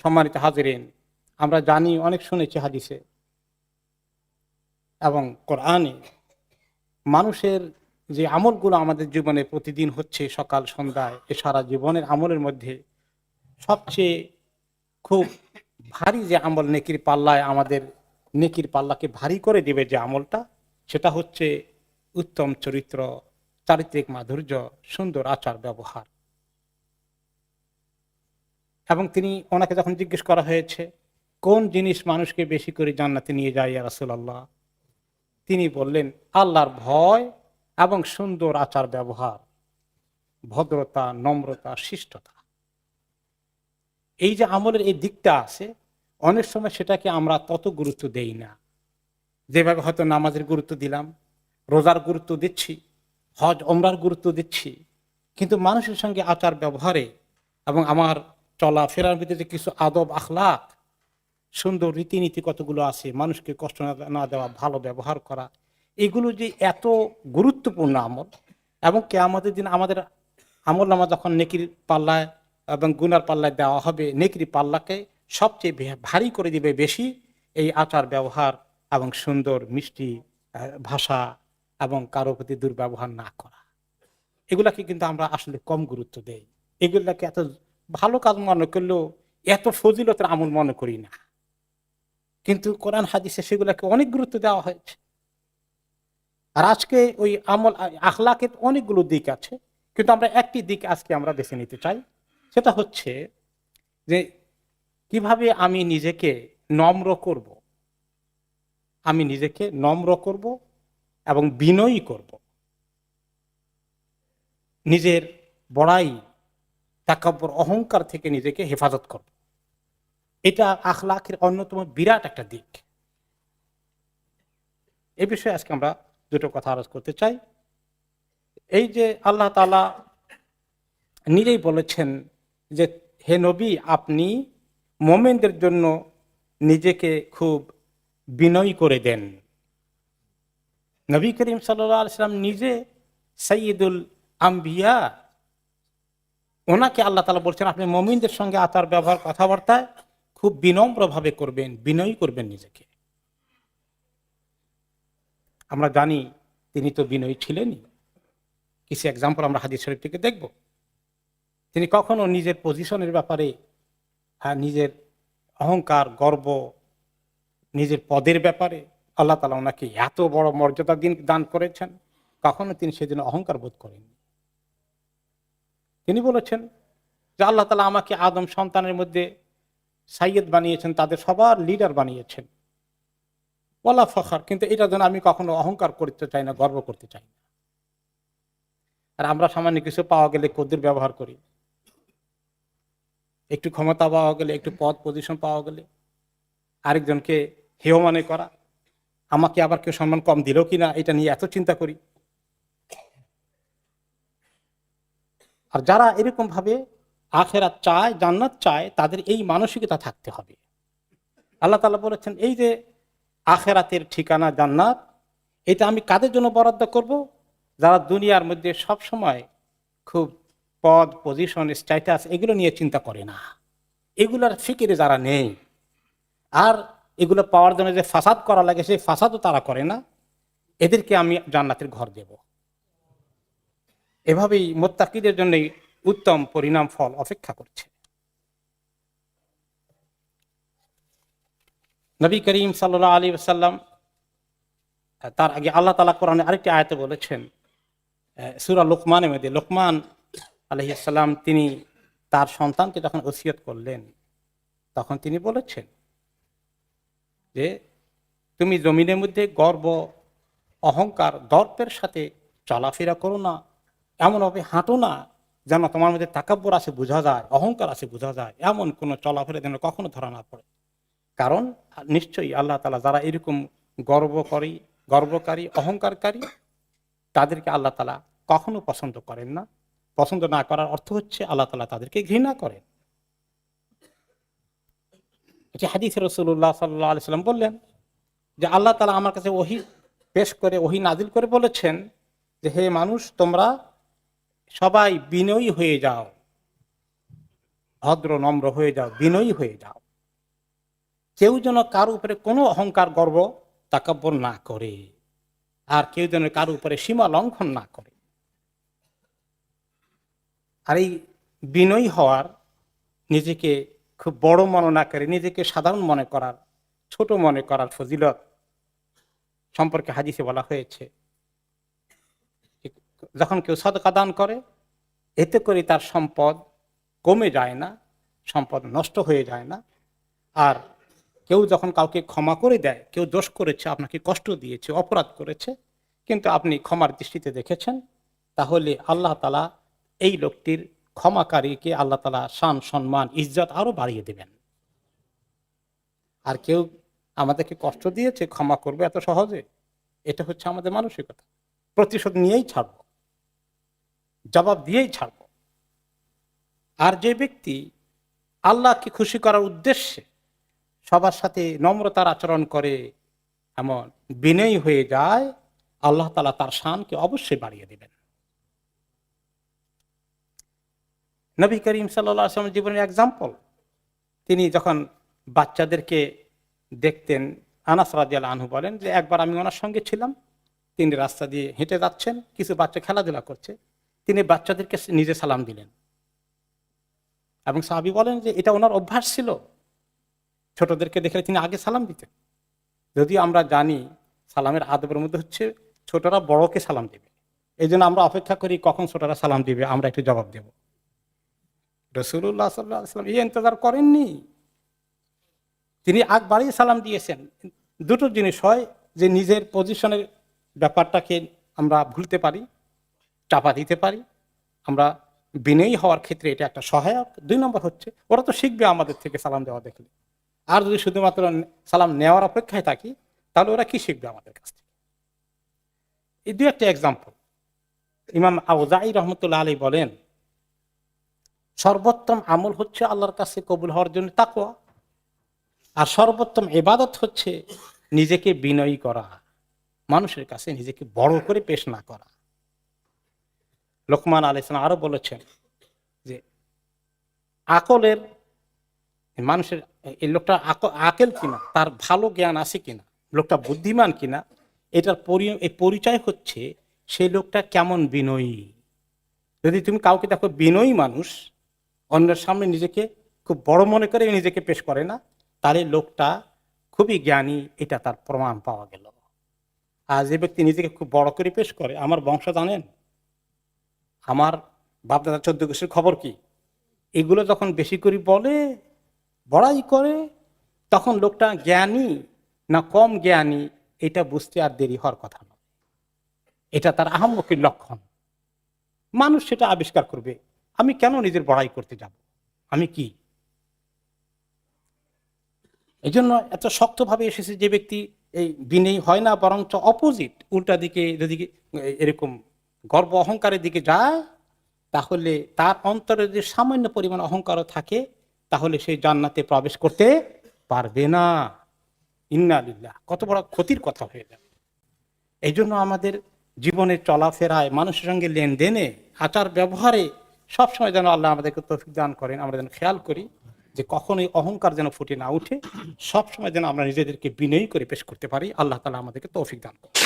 সম্মানিত হাজিরিন, আমরা জানি, অনেক শুনেছি হাদিসে এবং কোরআনে, মানুষের যে আমলগুলো আমাদের জীবনে প্রতিদিন হচ্ছে সকাল সন্ধ্যায়, এ সারা জীবনের আমলের মধ্যে সবচেয়ে খুব ভারী যে আমল, নেকির পাল্লায় আমাদের নেকির পাল্লাকে ভারী করে দিবে যে আমলটা, সেটা হচ্ছে উত্তম চরিত্র, চারিত্রিক মাধুর্য, সুন্দর আচার ব্যবহার। এবং তিনি, ওনাকে যখন জিজ্ঞেস করা হয়েছে কোন জিনিস মানুষকে বেশি করে জান্নাতে নিয়ে যায় ইয়া রাসূলুল্লাহ, তিনি বললেন আল্লাহর ভয় এবং সুন্দর আচার ব্যবহার, ভদ্রতা, নম্রতা, শিষ্টতা। এই যে আমলের এই দিকটা আছে, অনেক সময় সেটাকে আমরা তত গুরুত্ব দেই না, যেভাবে হয়তো নামাজের গুরুত্ব দিলাম, রোজার গুরুত্ব দিচ্ছি, হজ ওমরার গুরুত্ব দিচ্ছি। কিন্তু মানুষের সঙ্গে আচার ব্যবহারে এবং আমার চলাফেরার ভিতরে কিছু আদব আখলাক, সুন্দর রীতিনীতি কতগুলো আছে, মানুষকে কষ্ট না দেওয়া, ভালো ব্যবহার করা, এগুলো যে এত গুরুত্বপূর্ণ আমল। এবং কিয়ামতের দিন আমাদের আমল নামা যখন নেকির পাল্লায় এবং গুনার পাল্লায় দেওয়া হবে, নেকির পাল্লাকে সবচেয়ে ভারী করে দিবে বেশি এই আচার ব্যবহার এবং সুন্দর মিষ্টি ভাষা এবং কারো প্রতি দুর্ব্যবহার না করা। এগুলাকে কিন্তু আমরা আসলে কম গুরুত্ব দেই, এগুলাকে এত ভালো কাজ মনে করলেও এত ফজিলতের আমল মনে করি না। কিন্তু কোরআন হাদিসে সেগুলোকে অনেক গুরুত্ব দেওয়া হয়েছে। আর আজকে ওই আমল আখলাকের অনেকগুলো দিক আছে, কিন্তু আমরা একটি দিক আজকে আমরা বেছে নিতে চাই। সেটা হচ্ছে যে কিভাবে আমি নিজেকে নম্র করব, আমি নিজেকে নম্র করব এবং বিনয়ী করব, নিজের বড়াই, তাকাব্বর, অহংকার থেকে নিজেকে হেফাজত করব। এটা আখলাকের অন্যতম বিরাট একটা দিক। এই বিষয়ে আজকে আমরা দুটো কথা আলোচনা করতে চাই। এই যে আল্লাহ তাআলা নিজেই বলেছেন যে হে নবী, আপনি মুমিনদের জন্য নিজেকে খুব বিনয়ী করে দেন। নবী করিম সাল্লাল্লাহু আলাইহি ওয়াসাল্লাম নিজে সাইয়্যিদুল আম্বিয়া, ওনাকে আল্লাহ তাআলা বলছেন আপনি মুমিনদের সঙ্গে আচার ব্যবহার কথাবার্তায় খুব বিনম্রভাবে করবেন, বিনয়ী করবেন নিজেকে। আমরা জানি তিনি তো বিনয়ী ছিলেনই। কিছু এক্সাম্পল আমরা হাদিস শরীফ থেকে দেখব। তিনি কখনো নিজের পজিশনের ব্যাপারে, নিজের অহংকার, গর্ব, নিজের পদের ব্যাপারে আল্লাহ তাআলা ওনাকে এত বড় মর্যাদা দান করেছেন, কখনো তিনি সেদিন অহংকার বোধ করেননি। তিনি বলেছেন যে আল্লাহ তাআলা আমাকে আদম সন্তানের মধ্যে সাইয়্যিদ বানিয়েছেন, তাদের সবার লিডার বানিয়েছেন, ওয়ালা ফখর, কিন্তু এটা যেন আমি কখনো অহংকার করতে চাই না, গর্ব করতে চাই না। আর আমরা সামান্য কিছু পাওয়া গেলে কদ্দুর ব্যবহার করি, একটু ক্ষমতা পাওয়া গেলে, একটু পদ পজিশন পাওয়া গেলে আরেকজনকে হেয় মনে করা, আমাকে আবার কেউ সম্মান কম দিল কিনা এটা নিয়ে এত চিন্তা করি। আর যারা এরকম ভাবে আখিরাত চায়, জান্নাত চায়, তাদের এই মানসিকতা থাকতে হবে। আল্লাহ তাআলা বলেছেন এই যে আখিরাতের ঠিকানা জান্নাত, এটা আমি কাদের জন্য বরাদ্দ করব? যারা দুনিয়ার মধ্যে সব সময় খুব পদ, পজিশন, স্ট্যাটাস এগুলো নিয়ে চিন্তা করে না, এগুলার ফিকিরে যারা নেই, আর এগুলো পাওয়ার জন্য যে ফাসাদ করা লাগে সেই ফাসাদও তারা করে না, এদেরকে আমি জান্নাতের ঘর দেব। এভাবেই মুত্তাকিদের জন্য উত্তম পরিণাম ফল অপেক্ষা করছে। নবী করিম সাল্লাল্লাহু আলাইহি ওয়াসাল্লাম, তার আগে আল্লাহ তাআলা কোরআনে আরেকটি আয়াতে বলেছেন, সূরা লুকমানের মধ্যে, লোকমান আলাইহিস সালাম তিনি তার সন্তানকে যখন ওসিয়ত করলেন, তখন তিনি বলেছেন যে তুমি জমিনের মধ্যে গর্ব, অহংকার, দর্পের সাথে চলাফেরা করো না, এমনভাবে হাঁটো না যেন তোমার মধ্যে তাকাব্বর আছে বোঝা যায়, অহংকার আছে বোঝা যায়, এমন কোনো চলাফেরা যেন কখনো ধরা না পড়ে। কারণ নিশ্চয়ই আল্লাহ তাআলা যারা এরকম গর্বকারী, অহংকারী, তাদেরকে আল্লাহ তাআলা কখনো পছন্দ করেন না। পছন্দ না করার অর্থ হচ্ছে আল্লাহ তাআলা তাদেরকে ঘৃণা করেন। এটি হাদিসে রাসূলুল্লাহ সাল্লাল্লাহু আলাইহি ওয়াসাল্লাম বললেন যে আল্লাহ তাআলা আমার কাছে ওহী পেশ করে, ওহী নাজিল করে বলেছেন যে হে মানুষ, তোমরা সবাই বিনয়ী হয়ে যাও, ভদ্র নম্র হয়ে যাও, বিনয়ী হয়ে যাও। কেউ যেন কার উপরে কোনো অহংকার গর্ব তাকাব্বর না করে, আর কেউ যেন কার উপরে সীমা লঙ্ঘন না করে। আর এই বিনয়ী হওয়ার, নিজেকে খুব বড় মনে না করে নিজেকে সাধারণ মনে করার, ছোট মনে করার ফজিলত সম্পর্কে হাদিসে বলা হয়েছে, যখন কেউ সদকা দান করে এতে করে তার সম্পদ কমে যায় না, সম্পদ নষ্ট হয়ে যায় না। আর কেউ যখন কাউকে ক্ষমা করে দেয়, কেউ দোষ করেছে, আপনাকে কষ্ট দিয়েছে, অপরাধ করেছে, কিন্তু আপনি ক্ষমার দৃষ্টিতে দেখেছেন, তাহলে আল্লাহ তাআলা এই লোকটির ক্ষমাকারীকে আল্লাহ তাআলা শান, সম্মান, ইজ্জত আরো বাড়িয়ে দেবেন। আর কেউ আমাদেরকে কষ্ট দিয়েছে, ক্ষমা করবে এত সহজে? এটা হচ্ছে আমাদের মানসিকতা। প্রতিশোধ নিয়েই ছাড়ব, জবাব দিয়েই ছাড়ব। আর যে ব্যক্তি আল্লাহকে খুশি করার উদ্দেশ্যে সবার সাথে নম্রতার আচরণ করে, এমন বিনয়ী হয়ে যায়, আল্লাহ তাআলা তার শানকে অবশ্যই বাড়িয়ে দেবেন। নবী করিম সাল্লাল্লাহু আলাইহি ওয়াসাল্লামের জীবনের এক্সাম্পল, তিনি যখন বাচ্চাদেরকে দেখতেন, আনাস রাদিয়াল্লাহু আনহু বলেন যে একবার আমি ওনার সঙ্গে ছিলাম, তিনি রাস্তা দিয়ে হেঁটে যাচ্ছেন, কিছু বাচ্চা খেলাধুলা করছে, তিনি বাচ্চাদেরকে নিজে সালাম দিলেন। এবং সাহাবী বলেন যে এটা ওনার অভ্যাস ছিল, ছোটদেরকে দেখলে তিনি আগে সালাম দিতেন। যদিও আমরা জানি সালামের আদবের মধ্যে হচ্ছে ছোটরা বড়কে সালাম দেবে, এই জন্য আমরা অপেক্ষা করি কখন ছোটরা সালাম দিবে, আমরা একটু জবাব দেব। রাসূলুল্লাহ সাল্লাল্লাহু আলাইহি ওয়াসাল্লাম এই ইন্তজার করেননি, তিনি আগ বাড়িয়ে সালাম দিয়েছেন। দুটো জিনিস হয়, যে নিজের পজিশনের ব্যাপারটাকে আমরা ভুলতে পারি, চাপা দিতে পারি, আমরা বিনয়ী হওয়ার ক্ষেত্রে এটা একটা সহায়ক। 2 নম্বর হচ্ছে ওরা তো শিখবে আমাদের থেকে সালাম দেওয়া দেখলে। আর যদি শুধুমাত্র সালাম নেওয়ার অপেক্ষায় থাকি, তাহলে ওরা কি শিখবে আমাদের কাছ থেকে? এই 2 একটা এক্সাম্পল। ইমাম আউজাঈ রহমতুল্লাহ আলাইহি বলেন, সর্বোত্তম আমল হচ্ছে আল্লাহর কাছে কবুল হওয়ার জন্য তাকওয়া, আর সর্বোত্তম ইবাদত হচ্ছে নিজেকে বিনয়ী করা, মানুষের কাছে নিজেকে বড় করে পেশ না করা। লোকমান আলাইহিস সালাম আরো বলেছেন যে আকলের, মানুষের এই লোকটা আকেল কিনা, তার ভালো জ্ঞান আছে কিনা, লোকটা বুদ্ধিমান কিনা, এটার এই পরিচয় হচ্ছে সেই লোকটা কেমন বিনয়ী। যদি তুমি কাউকে দেখো বিনয়ী মানুষ, অন্যের সামনে নিজেকে খুব বড় মনে করে নিজেকে পেশ করে না, তাহলে লোকটা খুবই জ্ঞানী, এটা তার প্রমাণ পাওয়া গেল। আর যে ব্যক্তি নিজেকে খুব বড় করে পেশ করে, আমার বংশ জানেন, আমার বাপদাদা 14 গোষ্ঠীর খবর কি, এগুলো যখন বেশি করে বলে, বড়াই করে, তখন লোকটা জ্ঞানী না কম জ্ঞানী এটা বুঝতে আর দেরি হওয়ার কথা নয়। এটা তার আহাম্মকির লক্ষণ। মানুষ সেটা আবিষ্কার করবে, আমি কেন নিজের বড়াই করতে যাব, আমি কি। এই জন্য এত শক্তভাবে এসেছে, যে ব্যক্তি এই বিনয়ী হয় না, বরঞ্চ অপোজিট, উল্টা দিকে যদি এরকম গর্ব অহংকারের দিকে যায়, তাহলে তার অন্তরে যদি সামান্য পরিমাণ অহংকারও থাকে, তাহলে সেই জান্নাতে প্রবেশ করতে পারবে না। ইন্না লিল্লাহ, কত বড় ক্ষতির কথা হয়ে যাবে। এই জন্য আমাদের জীবনের চলাফেরায়, মানুষের সঙ্গে লেনদেনে, আচার ব্যবহারে সবসময় যেন আল্লাহ আমাদেরকে তৌফিক দান করেন, আমরা যেন খেয়াল করি যে কখনোই অহংকার যেন ফুটে না উঠে, সবসময় যেন আমরা নিজেদেরকে বিনয়ী করে পেশ করতে পারি। আল্লাহ তাআলা আমাদেরকে তৌফিক দান করেন।